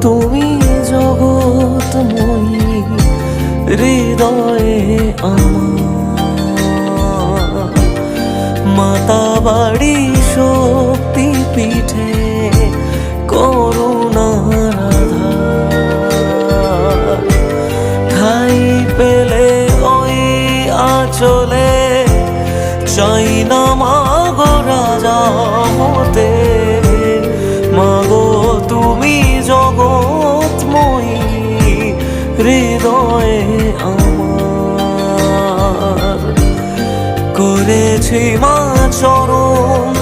তুমি জগৎময়ী হৃদয়ে আমার। মাতা বাড়ি শক্তি পীঠে করুণার আধার। ঠাই পেলে ওই আঁচলে চাই না মাগো রাজা হতে। মাগো তুমি জগৎময়ী হৃদয়ে আমার। করেছি মা চরণ